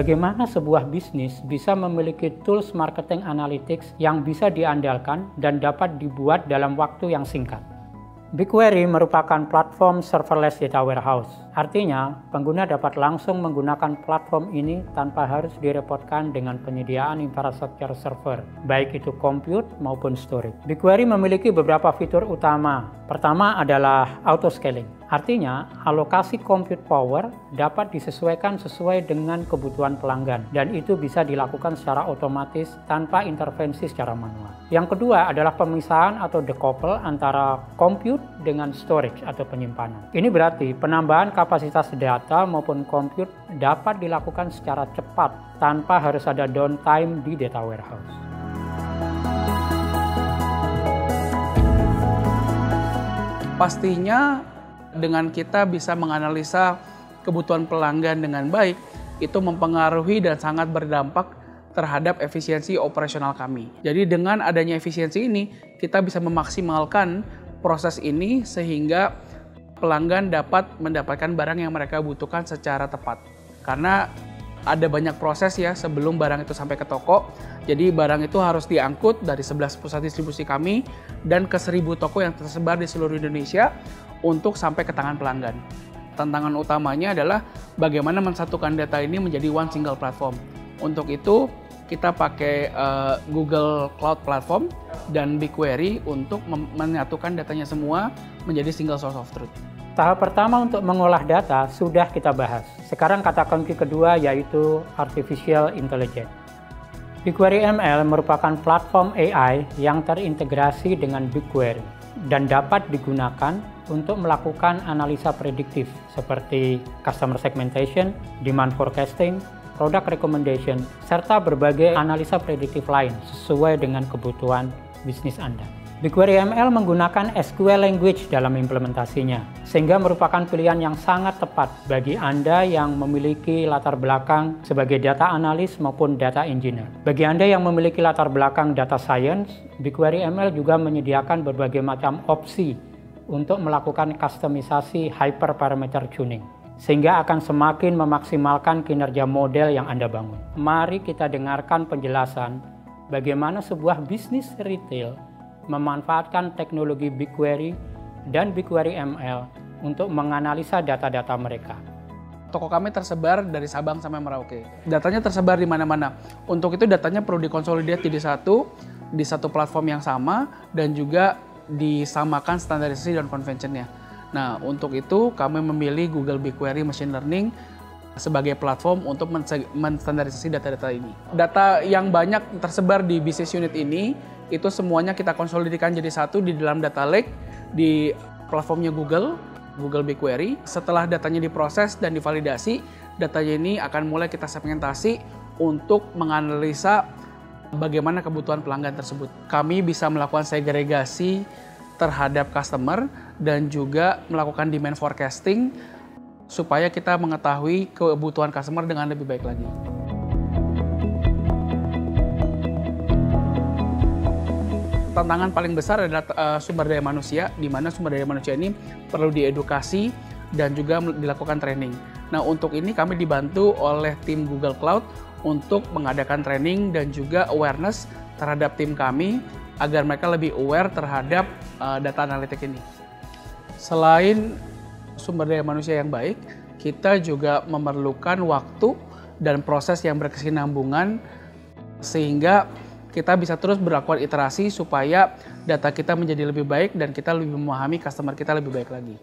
bagaimana sebuah bisnis bisa memiliki tools marketing analytics yang bisa diandalkan dan dapat dibuat dalam waktu yang singkat. BigQuery merupakan platform serverless data warehouse. Artinya, pengguna dapat langsung menggunakan platform ini tanpa harus direpotkan dengan penyediaan infrastruktur server, baik itu compute maupun storage. BigQuery memiliki beberapa fitur utama. Pertama adalah auto-scaling. Artinya, alokasi compute power dapat disesuaikan sesuai dengan kebutuhan pelanggan, dan itu bisa dilakukan secara otomatis tanpa intervensi secara manual. Yang kedua adalah pemisahan atau decouple antara compute dengan storage atau penyimpanan. Ini berarti penambahan kapasitas data maupun compute dapat dilakukan secara cepat tanpa harus ada downtime di data warehouse. Pastinya dengan kita bisa menganalisa kebutuhan pelanggan dengan baik, itu mempengaruhi dan sangat berdampak terhadap efisiensi operasional kami. Jadi dengan adanya efisiensi ini, kita bisa memaksimalkan proses ini sehingga pelanggan dapat mendapatkan barang yang mereka butuhkan secara tepat. Karena ada banyak proses ya sebelum barang itu sampai ke toko. Jadi barang itu harus diangkut dari 11 pusat distribusi kami dan ke 1000 toko yang tersebar di seluruh Indonesia untuk sampai ke tangan pelanggan. Tantangan utamanya adalah bagaimana mensatukan data ini menjadi one single platform. Untuk itu kita pakai Google Cloud Platform dan BigQuery untuk menyatukan datanya semua menjadi single source of truth. Tahap pertama untuk mengolah data sudah kita bahas. Sekarang kata kunci kedua yaitu Artificial Intelligence. BigQuery ML merupakan platform AI yang terintegrasi dengan BigQuery dan dapat digunakan untuk melakukan analisa prediktif seperti customer segmentation, demand forecasting, product recommendation, serta berbagai analisa prediktif lain sesuai dengan kebutuhan bisnis Anda. BigQuery ML menggunakan SQL language dalam implementasinya, sehingga merupakan pilihan yang sangat tepat bagi Anda yang memiliki latar belakang sebagai data analis maupun data engineer. Bagi Anda yang memiliki latar belakang data science, BigQuery ML juga menyediakan berbagai macam opsi untuk melakukan kustomisasi hyperparameter tuning, sehingga akan semakin memaksimalkan kinerja model yang Anda bangun. Mari kita dengarkan penjelasan bagaimana sebuah bisnis retail memanfaatkan teknologi BigQuery dan BigQuery ML untuk menganalisa data-data mereka. Toko kami tersebar dari Sabang sampai Merauke. Datanya tersebar di mana-mana. Untuk itu datanya perlu dikonsolidasi di satu platform yang sama dan juga disamakan standarisasi dan convention-nya. Nah, untuk itu kami memilih Google BigQuery Machine Learning sebagai platform untuk menstandarisasi data-data ini. Data yang banyak tersebar di business unit ini, itu semuanya kita konsolidasikan jadi satu di dalam data lake di platformnya Google BigQuery. Setelah datanya diproses dan divalidasi, datanya ini akan mulai kita segmentasi untuk menganalisa bagaimana kebutuhan pelanggan tersebut. Kami bisa melakukan segregasi terhadap customer dan juga melakukan demand forecasting supaya kita mengetahui kebutuhan customer dengan lebih baik lagi. Tantangan paling besar adalah sumber daya manusia, di mana sumber daya manusia ini perlu diedukasi dan juga dilakukan training. Nah, untuk ini kami dibantu oleh tim Google Cloud untuk mengadakan training dan juga awareness terhadap tim kami agar mereka lebih aware terhadap data analitik ini. Selain sumber daya manusia yang baik, kita juga memerlukan waktu dan proses yang berkesinambungan sehingga kita bisa terus melakukan iterasi supaya data kita menjadi lebih baik dan kita lebih memahami customer kita lebih baik lagi.